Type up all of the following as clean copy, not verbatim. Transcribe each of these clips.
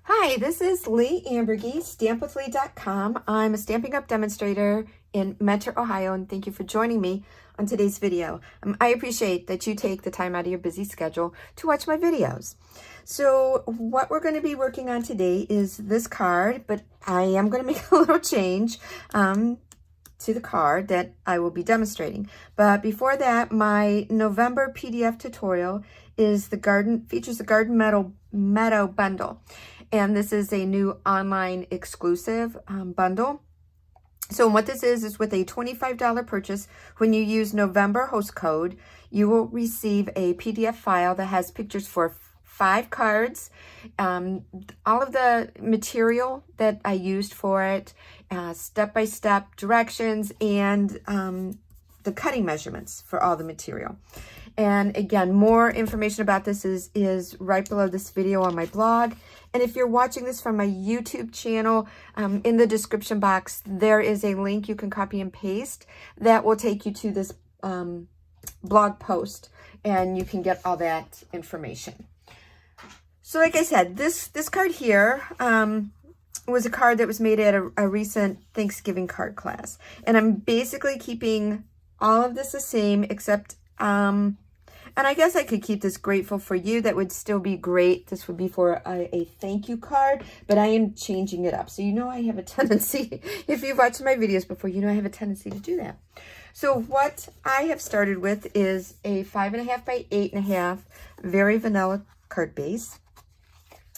Hi, this is Leigh Ambergy, stampwithleigh.com. I'm a Stampin' Up! Demonstrator in Metro, Ohio, and thank you for joining me on today's video. I appreciate that you take the time out of your busy schedule to watch my videos. So what we're going to be working on today is this card, but I am going to make a little change to the card that I will be demonstrating. But before that, my November PDF tutorial is features the Garden Meadow bundle. And this is a new online exclusive bundle. So what this is with a $25 purchase, when you use November host code, you will receive a PDF file that has pictures for 5 cards, all of the material that I used for it, step-by-step directions, and the cutting measurements for all the material. And again, more information about this is right below this video on my blog. And if you're watching this from my YouTube channel, in the description box, there is a link you can copy and paste that will take you to this blog post, and you can get all that information. So like I said, this card here was a card that was made at a recent Thanksgiving card class. And I'm basically keeping all of this the same, except, and I guess I could keep this grateful for you. That would still be great. This would be for a thank you card, but I am changing it up. So you know I have a tendency, if you've watched my videos before, you know I have a tendency to do that. So what I have started with is a 5.5 by 8.5 very vanilla card base.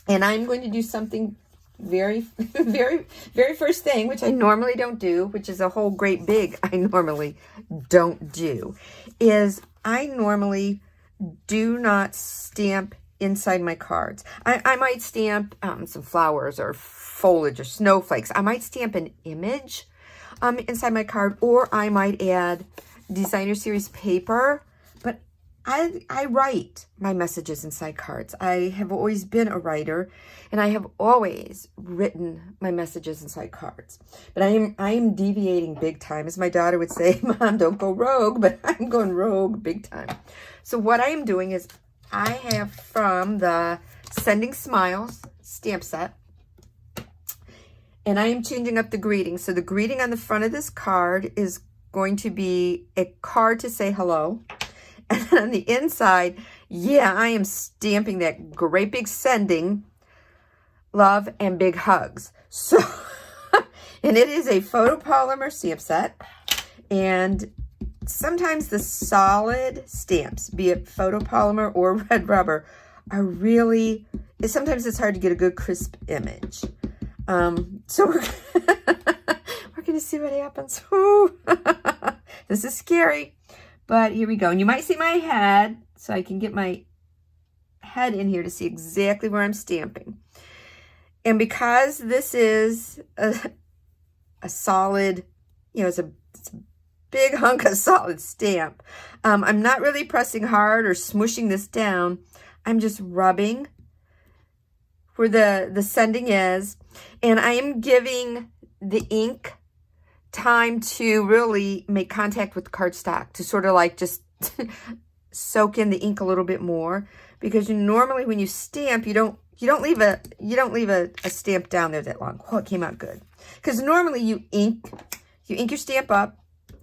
And I'm going to do something very first thing, which I normally don't do, which is a whole great big I normally don't do, is I normally do not stamp inside my cards. I might stamp some flowers or foliage or snowflakes. I might stamp an image inside my card, or I might add designer series paper. But I write my messages inside cards. I have always been a writer, and I have always written my messages inside cards. But I am deviating big time. As my daughter would say, Mom, don't go rogue, but I'm going rogue big time. So what I am doing is I have from the Sending Smiles stamp set, and I am changing up the greeting. So the greeting on the front of this card is going to be a card to say hello. And then on the inside, yeah, I am stamping that great big sending, love, and big hugs. So, and it is a photopolymer stamp set. And sometimes the solid stamps, be it photopolymer or red rubber, are really, sometimes it's hard to get a good crisp image. So we're going to see what happens. This is scary. But here we go. And you might see my head, so I can get my head in here to see exactly where I'm stamping. And because this is a solid, you know, it's a big hunk of solid stamp, I'm not really pressing hard or smooshing this down. I'm just rubbing where the sending is. And I am giving the ink time to really make contact with the cardstock, to sort of like just soak in the ink a little bit more, because normally when you stamp, you don't leave a stamp down there that long. Oh, it came out good. Because normally you ink your stamp up,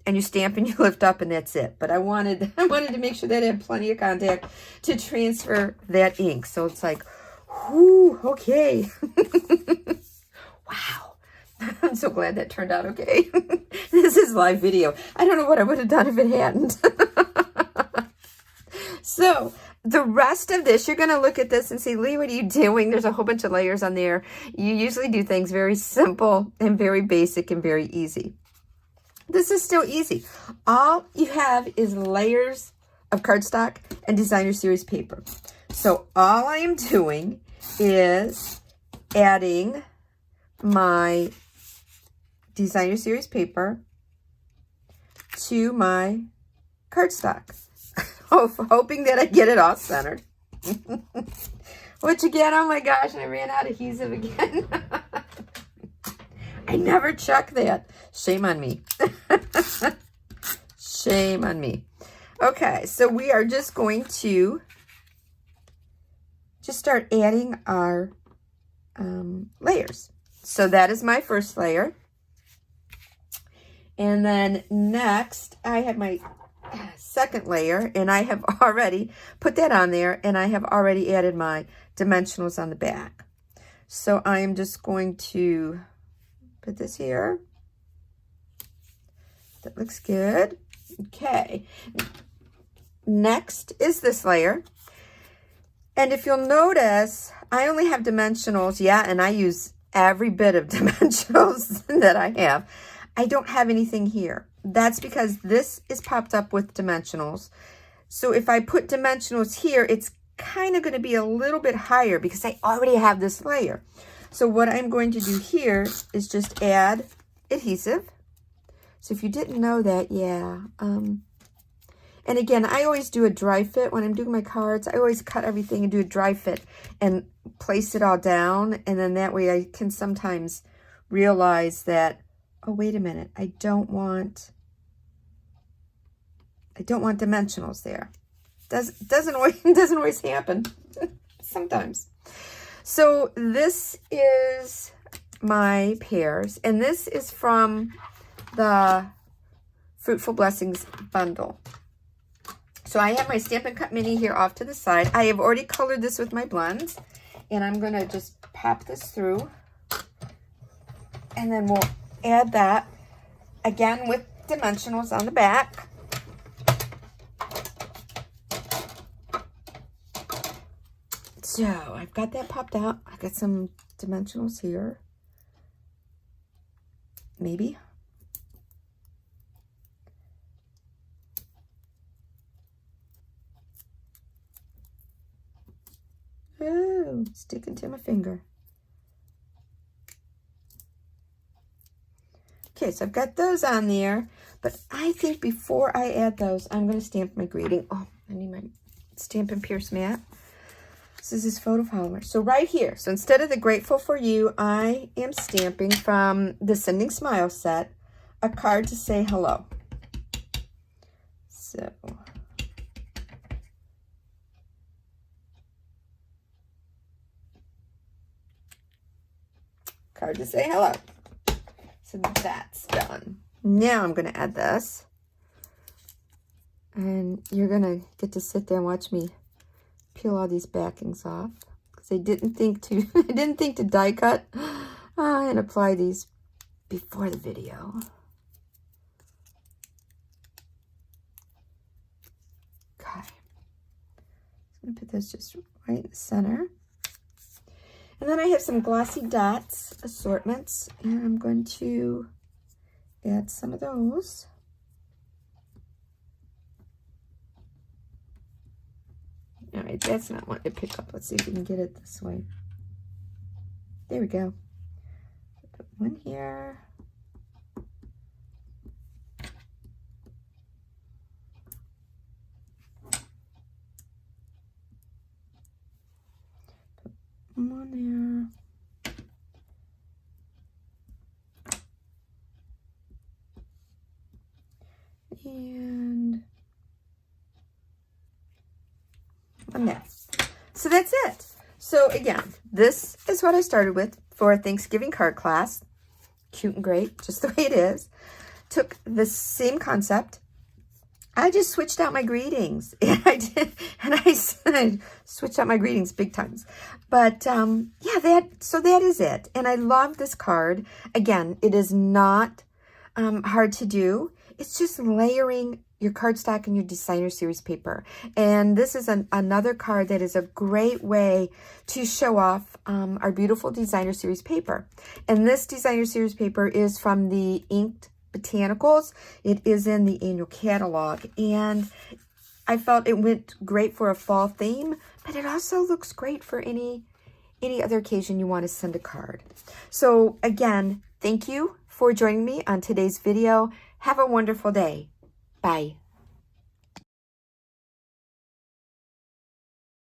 and you stamp and you lift up, and that's it. But I wanted to make sure that it had plenty of contact to transfer that ink. So it's like, whoo, okay. Wow. I'm so glad that turned out okay. This is live video. I don't know what I would have done if it hadn't. So the rest of this, you're going to look at this and say, Leigh, what are you doing? There's a whole bunch of layers on there. You usually do things very simple and very basic and very easy. This is still easy. All you have is layers of cardstock and designer series paper. So all I am doing is adding my designer series paper to my cardstock, hoping that I get it all centered. Which again, oh my gosh, I ran out of adhesive again. I never check that. Shame on me. Shame on me. Okay, so we are just going to just start adding our layers. So that is my first layer. And then next, I have my second layer, and I have already put that on there, and I have already added my dimensionals on the back. So I am just going to put this here. That looks good. Okay. Next is this layer. And if you'll notice, I only have dimensionals, yeah, and I use every bit of dimensionals that I have. I don't have anything here. That's because this is popped up with dimensionals. So if I put dimensionals here, it's kind of going to be a little bit higher because I already have this layer. So what I'm going to do here is just add adhesive. So if you didn't know that, yeah. And again, I always do a dry fit when I'm doing my cards. I always cut everything and do a dry fit and place it all down. And then that way I can sometimes realize that, oh, wait a minute, I don't want dimensionals there. Doesn't always happen. Sometimes. So this is my pears, and this is from the Fruitful Blessings bundle. So I have my Stampin' Cut Mini here off to the side. I have already colored this with my blends, and I'm going to just pop this through, and then we'll add that again with dimensionals on the back. So I've got that popped out. I got some dimensionals here. Maybe. Oh, sticking to my finger. Okay, so I've got those on there, but I think before I add those, I'm going to stamp my greeting. Oh, I need my Stampin' Pierce mat. This is photopolymer. So right here, so instead of the Grateful for You, I am stamping from the Sending Smile set, a card to say hello. So card to say hello. So that's done. Now I'm going to add this. And you're going to get to sit there and watch me peel all these backings off. Because I didn't think to die cut and apply these before the video. Okay. I'm going to put this just right in the center. And then I have some glossy dots assortments, and I'm going to add some of those. All right, that's not wanting to pick up. Let's see if we can get it this way. There we go. Put one here. On there. And on there. So that's it. So again, this is what I started with for Thanksgiving card class. Cute and great, just the way it is. Took the same concept. I just switched out my greetings, and I switched out my greetings big times. But yeah, that is it. And I love this card. Again, it is not hard to do. It's just layering your cardstock and your designer series paper. And this is another card that is a great way to show off our beautiful designer series paper. And this designer series paper is from the Inked Botanicals. It is in the annual catalog, and I felt it went great for a fall theme, but it also looks great for any other occasion you want to send a card. So again, thank you for joining me on today's video. Have a wonderful day. Bye.